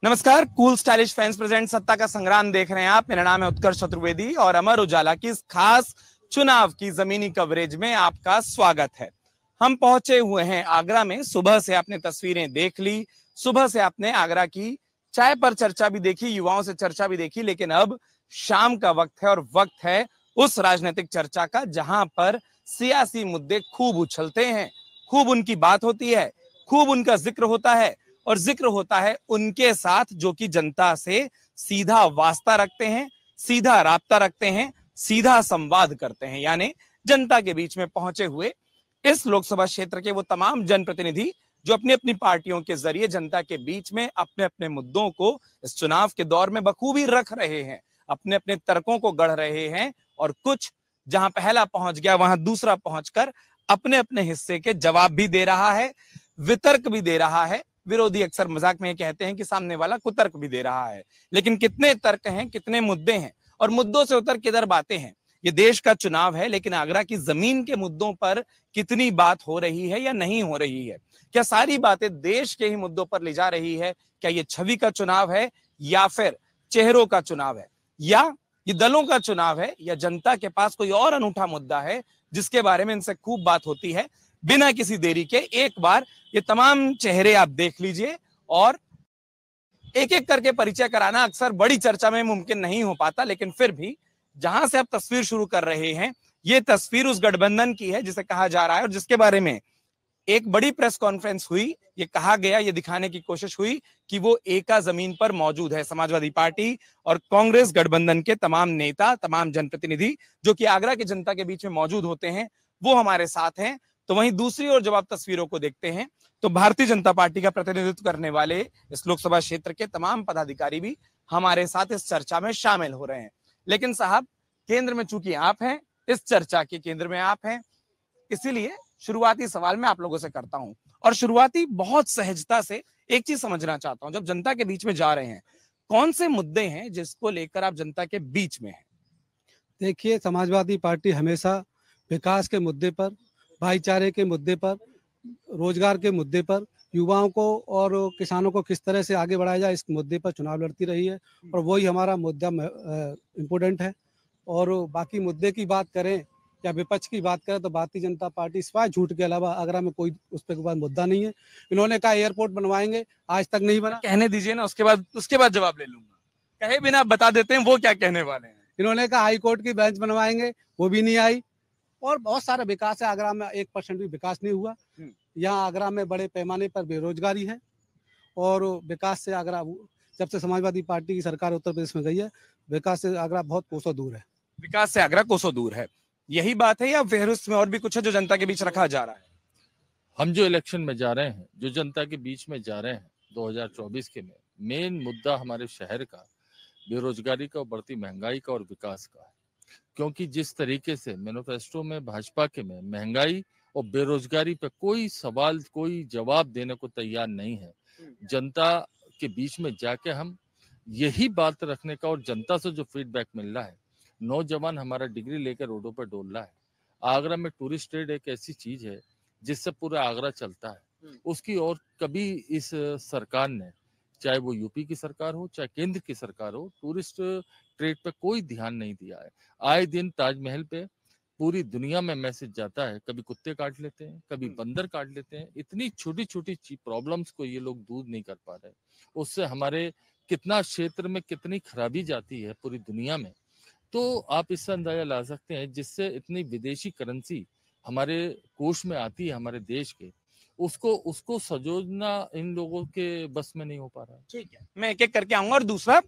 नमस्कार, cool stylish fans present सत्ता का संग्राम देख रहे हैं आप। मेरा नाम है उत्कर्ष चतुर्वेदी और अमर उजाला की इस खास चुनाव की जमीनी कवरेज में आपका स्वागत है। हम पहुंचे हुए हैं आगरा में। सुबह से आपने तस्वीरें देख ली, सुबह से आपने आगरा की चाय पर चर्चा भी देखी, युवाओं से चर्चा भी देखी, लेकिन अब शाम का वक्त है और वक्त है उस राजनीतिक चर्चा का जहां पर सियासी मुद्दे खूब उछलते हैं, खूब उनकी बात होती है, खूब उनका जिक्र होता है और जिक्र होता है उनके साथ जो कि जनता से सीधा वास्ता रखते हैं, सीधा राब्ता रखते हैं, सीधा संवाद करते हैं। यानी जनता के बीच में पहुंचे हुए इस लोकसभा क्षेत्र के वो तमाम जनप्रतिनिधि जो अपनी अपनी पार्टियों के जरिए जनता के बीच में अपने अपने मुद्दों को इस चुनाव के दौर में बखूबी रख रहे हैं, अपने अपने तर्कों को गढ़ रहे हैं और कुछ जहां पहला पहुंच गया वहां दूसरा पहुंचकर अपने अपने हिस्से के जवाब भी दे रहा है, वितर्क भी दे रहा है। विरोधी अक्सर मजाक में कहते हैं कि सामने वाला कुतर्क भी दे रहा है, लेकिन कितने तर्क हैं, कितने मुद्दे हैं और मुद्दों से उतर किधर बातें हैं। ये देश का चुनाव है, लेकिन आगरा की जमीन के मुद्दों पर कितनी बात हो रही है या नहीं हो रही है? क्या सारी बातें देश के ही मुद्दों पर ले जा रही है? क्या ये छवि का चुनाव है या फिर चेहरों का चुनाव है, या ये दलों का चुनाव है, या जनता के पास कोई और अनूठा मुद्दा है जिसके बारे में इनसे खूब बात होती है? बिना किसी देरी के एक बार ये तमाम चेहरे आप देख लीजिए और एक एक करके परिचय कराना अक्सर बड़ी चर्चा में मुमकिन नहीं हो पाता, लेकिन फिर भी जहां से आप तस्वीर शुरू कर रहे हैं, ये तस्वीर उस गठबंधन की है जिसे कहा जा रहा है और जिसके बारे में एक बड़ी प्रेस कॉन्फ्रेंस हुई। ये कहा गया, ये दिखाने की कोशिश हुई कि वो एका जमीन पर मौजूद है। समाजवादी पार्टी और कांग्रेस गठबंधन के तमाम नेता, तमाम जनप्रतिनिधि जो कि आगरा की जनता के बीच में मौजूद होते हैं, वो हमारे साथ हैं। तो वहीं दूसरी ओर जब आप तस्वीरों को देखते हैं तो भारतीय जनता पार्टी का प्रतिनिधित्व करने वाले इस लोकसभा क्षेत्र के तमाम पदाधिकारी भी हमारे साथ इस चर्चा में शामिल हो रहे हैं। लेकिन साहब, केंद्र में चूंकि आप हैं, इस चर्चा के केंद्र में आप हैं, इसीलिए शुरुआती सवाल मैं आप लोगों से करता हूं और शुरुआती बहुत सहजता से एक चीज समझना चाहता हूं। जब जनता के बीच में जा रहे हैं, कौन से मुद्दे हैं जिसको लेकर आप जनता के बीच में हैं? देखिए, समाजवादी पार्टी हमेशा विकास के मुद्दे पर, भाईचारे के मुद्दे पर, रोजगार के मुद्दे पर, युवाओं को और किसानों को किस तरह से आगे बढ़ाया जाए, इस मुद्दे पर चुनाव लड़ती रही है और वही हमारा मुद्दा इम्पोर्टेंट है। और बाकी मुद्दे की बात करें या विपक्ष की बात करें तो भारतीय जनता पार्टी सिवाय झूठ के अलावा आगरा में कोई उस पर कोई मुद्दा नहीं है। इन्होंने कहा एयरपोर्ट बनवाएंगे, आज तक नहीं बना। कहने दीजिए ना, उसके बाद जवाब ले लूंगा। कहे बिना बता देते हैं वो क्या कहने वाले हैं। इन्होंने कहा हाई कोर्ट की बेंच बनवाएंगे, वो भी नहीं आई। और बहुत सारा विकास है, आगरा में 1% भी विकास नहीं हुआ। यहाँ आगरा में बड़े पैमाने पर बेरोजगारी है और विकास से आगरा, जब से समाजवादी पार्टी की सरकार उत्तर प्रदेश में गई है, विकास से आगरा बहुत कोसों दूर है। विकास से आगरा कोसों दूर है, यही बात है या फेहरिस्त में और भी कुछ है जो जनता के बीच रखा जा रहा है? हम जो इलेक्शन में जा रहे हैं, जो जनता के बीच में जा रहे हैं 2024 के में, मेन मुद्दा हमारे शहर का बेरोजगारी का, बढ़ती महंगाई का और विकास का है। क्योंकि जिस तरीके से मैनिफेस्टो में भाजपा के में महंगाई और बेरोजगारी पे कोई सवाल, कोई जवाब देने को तैयार नहीं है। जनता के बीच में जाके हम यही बात रखने का, और जनता से जो फीडबैक मिल रहा है, नौजवान हमारा डिग्री लेकर रोडों पर डोल रहा है। आगरा में टूरिस्ट ट्रेड एक ऐसी चीज है जिससे पूरा आगरा चलता है, उसकी और कभी इस सरकार ने, चाहे वो यूपी की सरकार हो चाहे केंद्र की सरकार हो, टूरिस्ट ट्रेड पे कोई ध्यान नहीं दिया है। आए दिन ताजमहल पे पूरी दुनिया में मैसेज जाता है, कभी कुत्ते काट लेते हैं, कभी बंदर काट लेते हैं। इतनी छोटी छोटी प्रॉब्लम्स को ये लोग दूर नहीं कर पा रहे, उससे हमारे कितना क्षेत्र में कितनी खराबी जाती है पूरी दुनिया में। तो आप इससे अंदाजा ला सकते हैं, जिससे इतनी विदेशी करेंसी हमारे कोष में आती है हमारे देश के, उसको सजोजना इन लोगों के बस में नहीं हो पा रहा है। ठीक है, मैं एक एक करके आऊंगा। और दूसरा,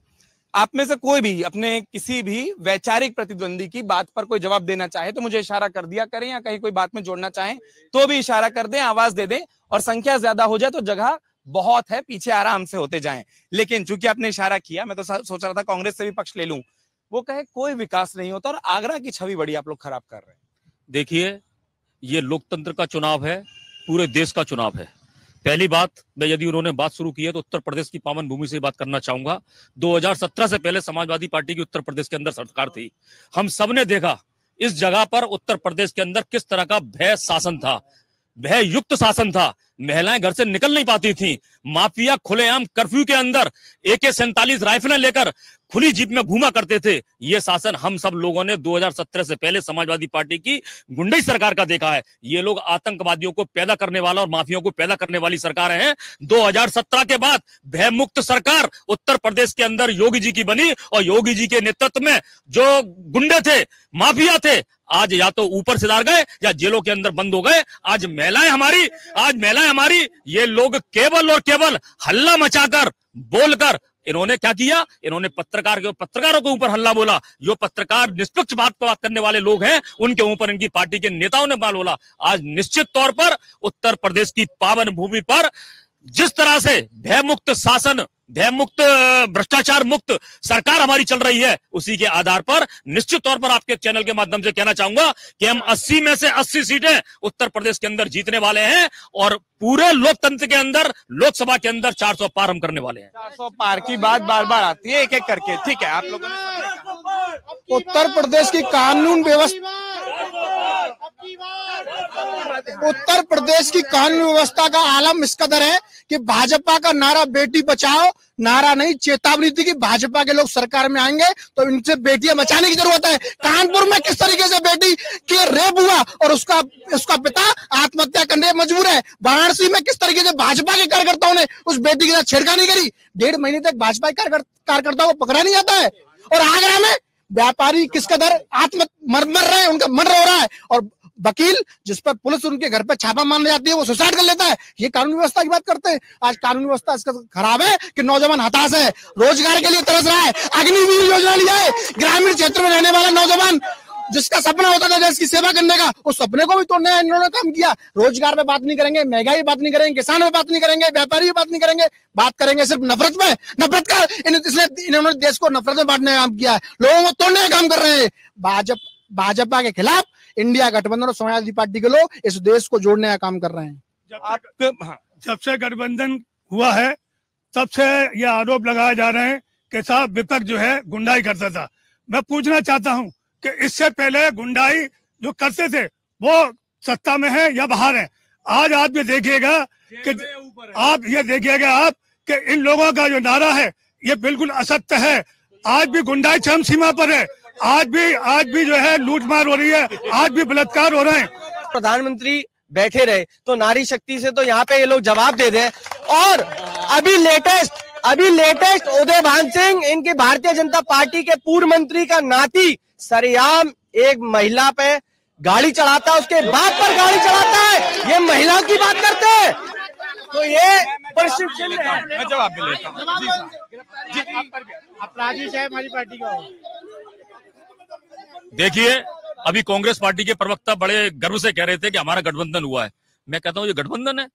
आप में से कोई भी अपने किसी भी वैचारिक प्रतिद्वंदी की बात पर कोई जवाब देना चाहे तो मुझे इशारा कर दिया करें, या कहीं कोई बात में जोड़ना चाहें तो भी इशारा कर दें, आवाज दे दें। और संख्या ज्यादा हो जाए तो जगह बहुत है, पीछे आराम से होते जाएं। लेकिन चूंकि आपने इशारा किया, मैं तो सोच रहा था कांग्रेस से भी पक्ष ले लूं। वो कहे कोई विकास नहीं होता और आगरा की छवि बड़ी आप लोग खराब कर रहे हैं। देखिए, ये लोकतंत्र का चुनाव है, पूरे देश का चुनाव है। पहली बात, मैं यदि उन्होंने बात शुरू की है तो उत्तर प्रदेश की पावन भूमि से बात करना चाहूंगा। 2017 से पहले समाजवादी पार्टी की उत्तर प्रदेश के अंदर सरकार थी। हम सबने देखा इस जगह पर उत्तर प्रदेश के अंदर किस तरह का भय शासन था। भय युक्त शासन था, महिलाएं घर से निकल नहीं पाती थी, माफिया खुलेआम कर्फ्यू के अंदर AK-47 राइफलें लेकर खुली जीप में घूमा करते थे। ये शासन हम सब लोगों ने 2017 से पहले समाजवादी पार्टी की गुंडई सरकार का देखा है। ये लोग आतंकवादियों को पैदा करने वाला और माफियाओं को पैदा करने वाली सरकारें हैं। 2017 के बाद भय मुक्त सरकार उत्तर प्रदेश के अंदर योगी जी की बनी और योगी जी के नेतृत्व में जो गुंडे थे, माफिया थे, आज या तो ऊपर सिधार गए या जेलों के अंदर बंद हो गए। आज महिलाएं हमारी ये लोग केवल और केवल हल्ला मचाकर बोलकर इन्होंने क्या किया, इन्होंने पत्रकारों के ऊपर हल्ला बोला। जो पत्रकार निष्पक्ष बात करने वाले लोग हैं उनके ऊपर इनकी पार्टी के नेताओं ने बाल बोला। आज निश्चित तौर पर उत्तर प्रदेश की पावन भूमि पर जिस तरह से भय मुक्त शासन, भय मुक्त, भ्रष्टाचार मुक्त सरकार हमारी चल रही है, उसी के आधार पर निश्चित तौर पर आपके चैनल के माध्यम से कहना चाहूंगा कि हम 80 में से 80 सीटें उत्तर प्रदेश के अंदर जीतने वाले हैं और पूरे लोकतंत्र के अंदर, लोकसभा के अंदर 400 पार हम करने वाले हैं। 400 पार की बात बार बार आती है एक एक करके, ठीक है। आप लोगों ने उत्तर प्रदेश की कानून व्यवस्था, उत्तर प्रदेश की कानून व्यवस्था का आलम इस कदर है कि भाजपा का नारा बेटी बचाओ नारा नहीं, चेतावनी थी कि भाजपा के लोग सरकार में आएंगे तो इनसे बेटियां बचाने की जरूरत है। कानपुर में किस तरीके से बेटी के रेप हुआ और उसका पिता आत्महत्या करने मजबूर है। वाराणसी में किस तरीके से भाजपा के कार्यकर्ताओं ने उस बेटी के साथ छेड़खानी करी, 1.5 महीने तक भाजपा के कार्यकर्ताओं को पकड़ा नहीं जाता है। और आगरा में व्यापारी किस कदर मर रहे हैं, उनका मर्डर हो रहा है और वकील जिस पर पुलिस उनके घर पे छापा मारने जाती है वो सुसाइड कर लेता है। ये कानून व्यवस्था की बात करते हैं। आज कानून व्यवस्था इसका खराब है कि नौजवान हताश है, रोजगार के लिए तरस रहा है। अग्निवीर योजना लिया है, ग्रामीण क्षेत्र में रहने वाला नौजवान जिसका सपना होता था देश की सेवा करने का, उस सपने को भी तोड़ने इन्होंने काम किया। रोजगार पे बात नहीं करेंगे, महंगाई बात नहीं करेंगे, किसान पे बात नहीं करेंगे, व्यापारी पे बात नहीं करेंगे, बात करेंगे सिर्फ नफरत में। नफरत का इसलिए इन्होंने देश को नफरत में बांटने का काम किया है, लोगों को तोड़ने का काम कर रहे हैं। भाजपा के खिलाफ इंडिया गठबंधन और समाजवादी पार्टी के लोग इस देश को जोड़ने का काम कर रहे हैं। जब से गठबंधन हुआ है तब से यह आरोप लगाए जा रहे हैं कि साहब विपक्ष जो है गुंडाई करता था। मैं पूछना चाहता हूं कि इससे पहले गुंडाई जो करते थे वो सत्ता में है या बाहर है? आज आप ये देखिएगा कि इन लोगों का जो नारा है ये बिल्कुल असत्य है। आज भी गुंडाई चरम सीमा पर है, आज भी जो है लूटमार हो रही है, आज भी बलात्कार हो रहे हैं। प्रधानमंत्री बैठे रहे तो नारी शक्ति से तो यहाँ पे ये लोग जवाब दे दें। और अभी लेटेस्ट उदय भान सिंह, इनकी भारतीय जनता पार्टी के पूर्व मंत्री का नाती सरेआम एक महिला पे गाड़ी चढ़ाता है, उसके बाप पर गाड़ी चढ़ाता है। ये महिलाओं की बात करते हैं तो ये प्रशिक्षण है। मैं जवाब भी लेता हूं। जी अपराधी साहब हमारी पार्टी का। देखिए, अभी कांग्रेस पार्टी के प्रवक्ता बड़े गर्व से कह रहे थे कि हमारा गठबंधन हुआ है। मैं कहता हूं ये गठबंधन है।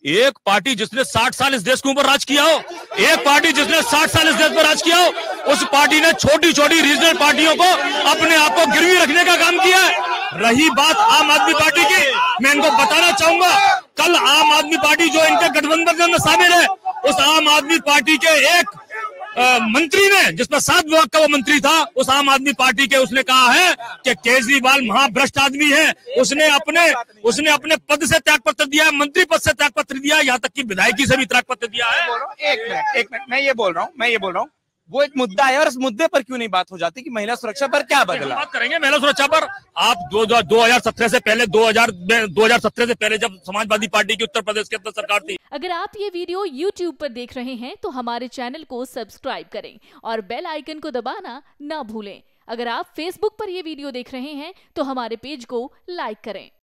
एक पार्टी जिसने 60 साल इस देश के ऊपर राज किया हो, एक पार्टी जिसने 60 साल इस देश पर राज किया हो, उस पार्टी ने छोटी छोटी रीजनल पार्टियों को अपने आप को गिरवी रखने का काम किया है। रही बात आम आदमी पार्टी की, मैं इनको बताना चाहूंगा, कल आम आदमी पार्टी जो इनके गठबंधन में शामिल है, उस आम आदमी पार्टी के एक मंत्री ने, जिसमें 7 विभाग का वो मंत्री था, उस आम आदमी पार्टी के, उसने कहा है कि केजरीवाल महाभ्रष्ट आदमी है। उसने अपने पद से त्यागपत्र दिया है, मंत्री पद से त्यागपत्र दिया है, यहाँ तक कि विधायकी से भी त्यागपत्र दिया है। एक मिनट, मैं ये बोल रहा हूँ वो एक मुद्दा है और इस मुद्दे पर क्यों नहीं बात हो जाती कि महिला सुरक्षा पर क्या बदला? बात करेंगे महिला सुरक्षा पर। आप 2017 से पहले जब समाजवादी पार्टी की उत्तर प्रदेश के अंदर सरकार थी। अगर आप ये वीडियो YouTube पर देख रहे हैं तो हमारे चैनल को सब्सक्राइब करें और बेल आइकन को दबाना ना भूलें। अगर आप Facebook पर ये वीडियो देख रहे हैं तो हमारे पेज को लाइक करें।